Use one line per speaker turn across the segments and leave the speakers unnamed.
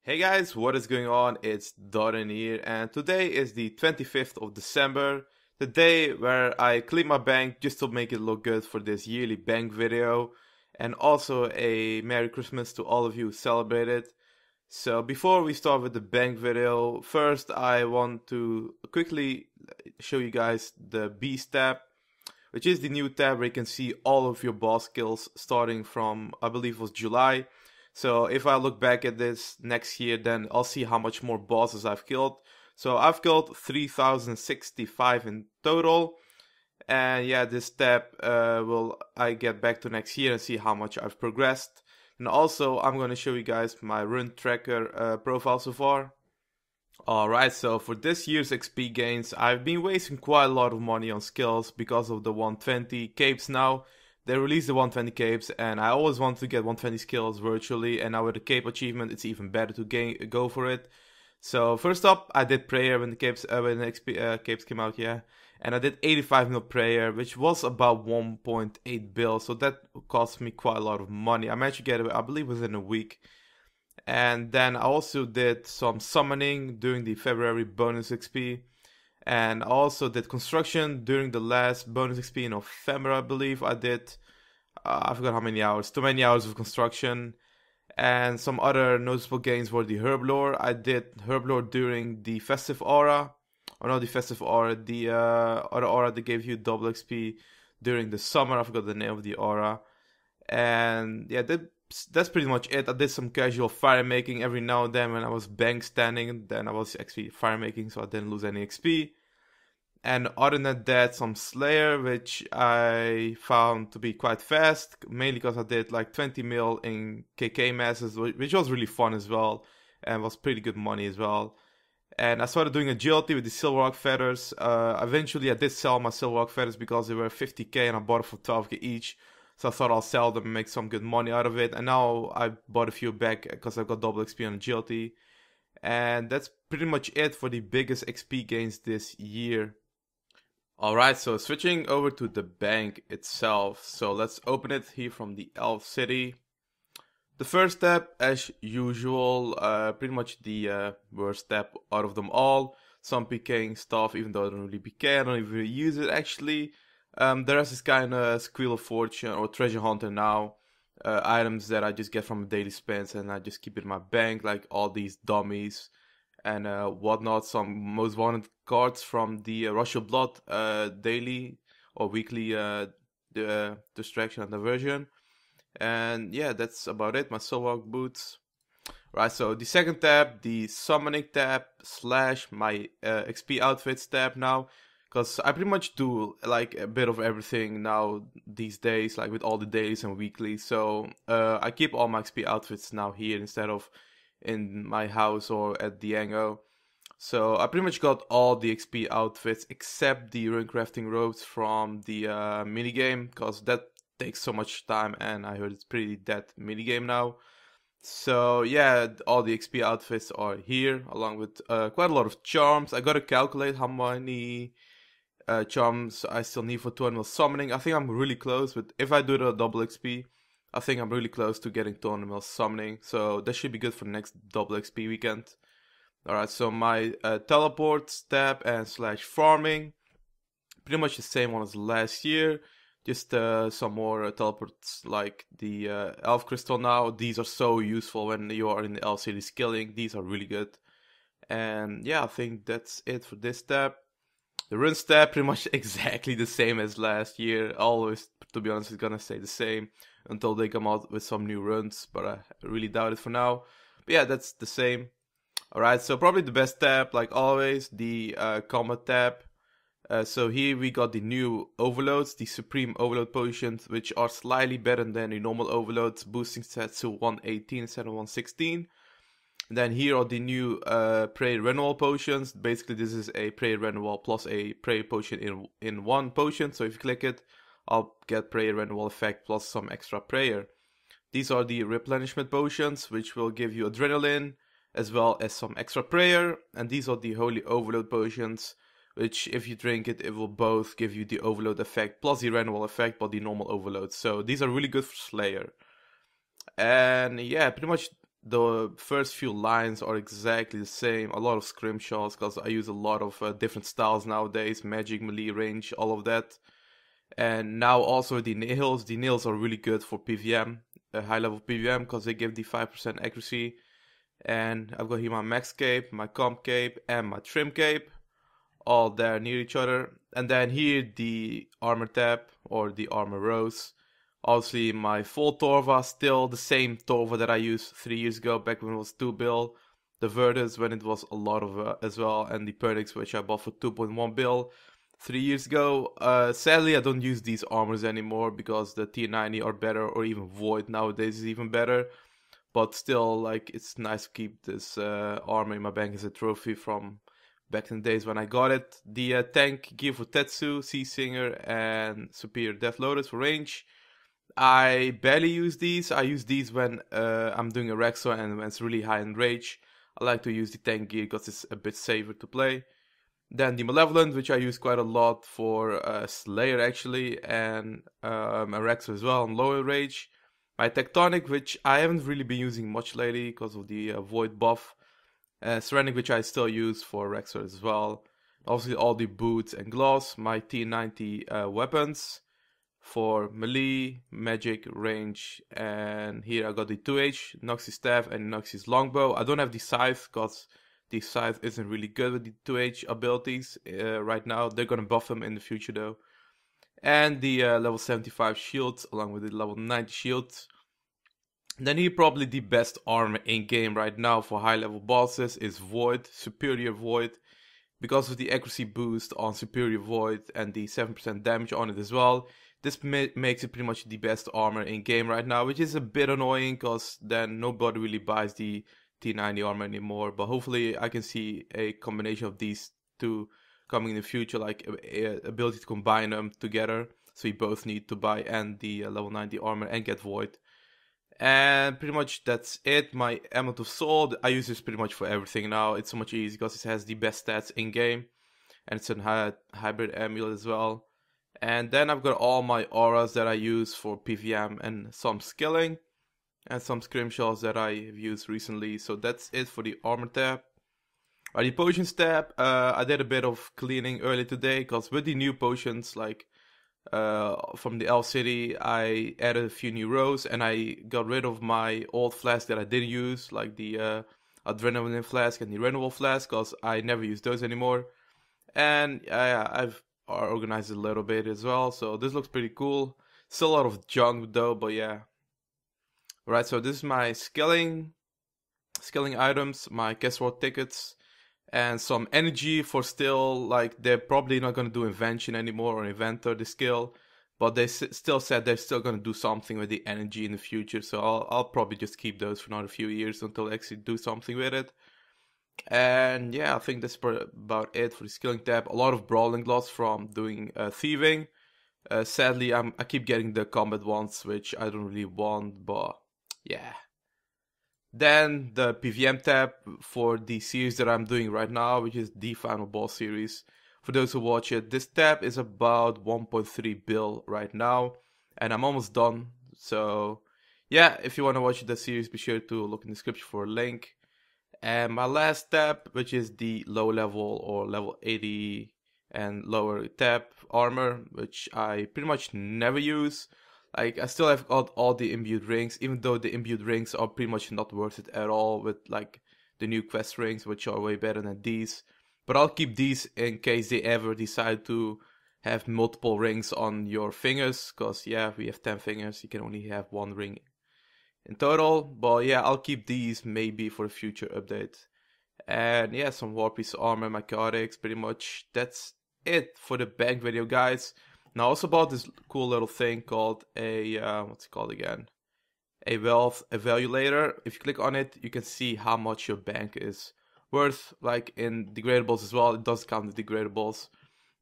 Hey guys, what is going on? It's Dardan here, and today is the 25th of December, the day where I clean my bank just to make it look good for this yearly bank video, and also a Merry Christmas to all of you who celebrate it. So before we start with the bank video, first I want to quickly show you guys the Beast tab, which is the new tab where you can see all of your boss skills starting from, I believe it was July. So if I look back at this next year, then I'll see how much more bosses I've killed. So I've killed 3065 in total. And yeah, this tab will I get back to next year and see how much I've progressed. And also I'm going to show you guys my run tracker profile so far. Alright, so for this year's XP gains, I've been wasting quite a lot of money on skills because of the 120 capes now. They released the 120 capes, and I always want to get 120 skills virtually, and now with the cape achievement, it's even better to go for it. So first up, I did prayer when the capes capes came out, yeah, and I did 85 mil prayer, which was about 1.8 bill, so that cost me quite a lot of money. I managed to get it, I believe, within a week. And then I also did some summoning during the February bonus XP. And I also did construction during the last bonus XP in November, I believe. I did, I forgot how many hours, too many hours of construction. And some other noticeable gains were the herb lore. I did herb lore during the festive aura. Or not the festive aura, the other aura that gave you double XP during the summer. I forgot the name of the aura. And yeah, that's pretty much it. I did some casual fire making every now and then when I was bank standing. Then I was actually fire making, so I didn't lose any XP. And other than that, some Slayer, which I found to be quite fast, mainly because I did like 20 mil in KK masses, which was really fun as well, and was pretty good money as well. And I started doing agility with the Silver Rock feathers. Eventually I did sell my Silver Rock feathers because they were 50k and I bought it for 12k each. So I thought I'll sell them and make some good money out of it. And now I bought a few back because I got double XP on agility. And that's pretty much it for the biggest XP gains this year. Alright, so switching over to the bank itself. So let's open it here from the Elf City. The first tab, as usual, pretty much the worst tab out of them all. Some PKing stuff, even though I don't really PK, I don't even really use it actually. The rest is kind of Squeal of Fortune or Treasure Hunter now. Items that I just get from daily spends and I just keep it in my bank, like all these dummies and whatnot. Some most wanted cards from the Rush of Blood daily or weekly distraction and diversion. And yeah, that's about it. My Soulwalk boots. Right, so the second tab, the summoning tab / my XP outfits tab now. Because I pretty much do like a bit of everything now these days, like with all the dailies and weeklies. So I keep all my XP outfits now here instead of in my house or at the Ango. So I pretty much got all the XP outfits except the runecrafting robes from the minigame, because that takes so much time and I heard it's pretty dead minigame now. So yeah, all the XP outfits are here along with quite a lot of charms. I gotta calculate how many charms I still need for 200 mil summoning. I think I'm really close, but if I do the double XP, I think I'm really close to getting 200 mil summoning. So that should be good for the next double XP weekend. Alright, so my teleports tab and / farming, pretty much the same one as last year. Just some more teleports like the Elf Crystal now. These are so useful when you are in the Elf City skilling. These are really good. And yeah, I think that's it for this tab. The runes tab, pretty much exactly the same as last year. Always, to be honest, it's gonna stay the same until they come out with some new runes, but I really doubt it for now. But yeah, that's the same. Alright, so probably the best tab, like always, the combat tab. So here we got the new overloads, the supreme overload potions, which are slightly better than the normal overloads, boosting stats to 118 instead of 116. And then here are the new prayer renewal potions. Basically this is a prayer renewal plus a prayer potion in one potion. So if you click it, I'll get prayer renewal effect plus some extra prayer. These are the replenishment potions, which will give you adrenaline as well as some extra prayer. And these are the holy overload potions, which if you drink it, it will both give you the overload effect plus the renewal effect, but the normal overload. So these are really good for Slayer. And yeah, pretty much the first few lines are exactly the same. A lot of scrimshaws, because I use a lot of different styles nowadays, magic, melee, range, all of that. And now also the nails. The nails are really good for PVM, high level PVM, because they give the 5% accuracy. And I've got here my max cape, my comp cape, and my trim cape, all there near each other. And then here the armor tab, or the armor rows. Obviously my full Torva, still the same Torva that I used 3 years ago, back when it was 2 bill. The Virtus when it was a lot of as well, and the Perdix which I bought for 2.1 bill 3 years ago. Sadly I don't use these armors anymore, because the T90 are better, or even Void nowadays is even better. But still, like, it's nice to keep this armor in my bank as a trophy from back in the days when I got it. The tank gear for Tetsu, Sea Singer, and Superior Death Lotus for range. I barely use these. I use these when I'm doing a Rexor and when it's really high in rage. I like to use the tank gear because it's a bit safer to play. Then the Malevolent, which I use quite a lot for Slayer actually, and a Rexor as well on lower rage. My Tectonic, which I haven't really been using much lately because of the Void buff. Ceramic, which I still use for Rexor as well. Obviously all the boots and gloves. My T90 weapons for melee, magic, range, and here I got the 2H, Noxie Staff and Noxie's Longbow. I don't have the Scythe because the Scythe isn't really good with the 2H abilities right now. They're gonna buff them in the future though. And the level 75 shields along with the level 90 shields. Then here probably the best armor in game right now for high level bosses is Void, Superior Void. Because of the accuracy boost on Superior Void and the 7% damage on it as well. This makes it pretty much the best armor in game right now, which is a bit annoying because then nobody really buys the T90 armor anymore. But hopefully I can see a combination of these two coming in the future, like ability to combine them together. So you both need to buy and the level 90 armor and get Void. And pretty much that's it. My Amulet of Soul, I use this pretty much for everything now. It's so much easier because it has the best stats in game. And it's a hybrid amulet as well. And then I've got all my auras that I use for PVM and some skilling. And some scrimshaws that I have used recently. So that's it for the armor tab. The potions tab, I did a bit of cleaning early today. Because with the new potions, like from the Elf City, I added a few new rows. And I got rid of my old flask that I didn't use. Like the Adrenaline flask and the Renewal flask. Because I never use those anymore. And I've organized it a little bit as well, so this looks pretty cool. Still a lot of junk though, but yeah. Alright, so this is my skilling items, my Casserole tickets, and some energy for still, like, they're probably not gonna do invention anymore or inventor the skill, but they still said they're still gonna do something with the energy in the future, so I'll probably just keep those for another few years until they actually do something with it. And yeah, I think that's about it for the skilling tab. A lot of brawling gloves from doing thieving. Sadly, I keep getting the combat ones, which I don't really want, but yeah. Then the PVM tab for the series that I'm doing right now, which is the Final Boss series. For those who watch it, this tab is about 1.3 bill right now, and I'm almost done. So yeah, if you want to watch the series, be sure to look in the description for a link. And my last tab, which is the low level or level 80 and lower tab armor, which I pretty much never use. Like, I still have got all the imbued rings, even though the imbued rings are pretty much not worth it at all with like the new quest rings, which are way better than these. But I'll keep these in case they ever decide to have multiple rings on your fingers, because yeah, we have 10 fingers, you can only have one ring in total. But yeah, I'll keep these maybe for a future update. And yeah, some War Piece armor, my codex, pretty much that's it for the bank video, guys. Now I also bought this cool little thing called a, what's it called again? A wealth evaluator. If you click on it, you can see how much your bank is worth, like in degradables as well. It does count the degradables.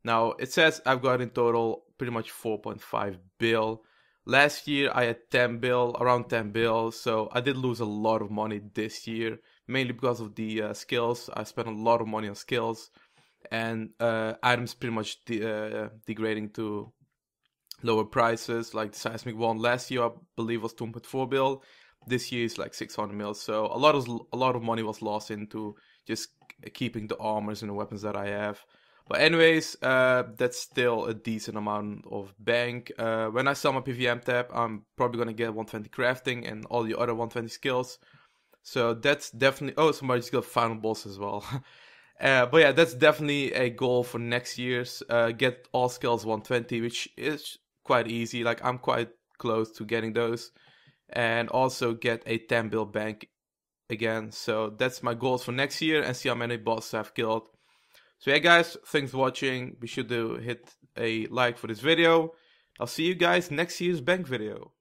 Now it says I've got in total pretty much 4.5 bill. Last year I had 10 bill, around 10 bill, so I did lose a lot of money this year, mainly because of the skills. I spent a lot of money on skills, and items pretty much degrading to lower prices. Like the seismic one last year I believe was 2.4 bill. this year is like 600 mil. So a lot of money was lost into just keeping the armors and the weapons that I have. But anyways, that's still a decent amount of bank. When I sell my PVM tab, I'm probably gonna get 120 crafting and all the other 120 skills. So that's definitely... Oh, somebody just got final boss as well. But yeah, that's definitely a goal for next year's. Get all skills 120, which is quite easy. Like, I'm quite close to getting those. And also get a 10 bill bank again. So that's my goals for next year, and see how many bosses I've killed. So yeah, guys, thanks for watching. Be sure to hit a like for this video. I'll see you guys next year's bank video.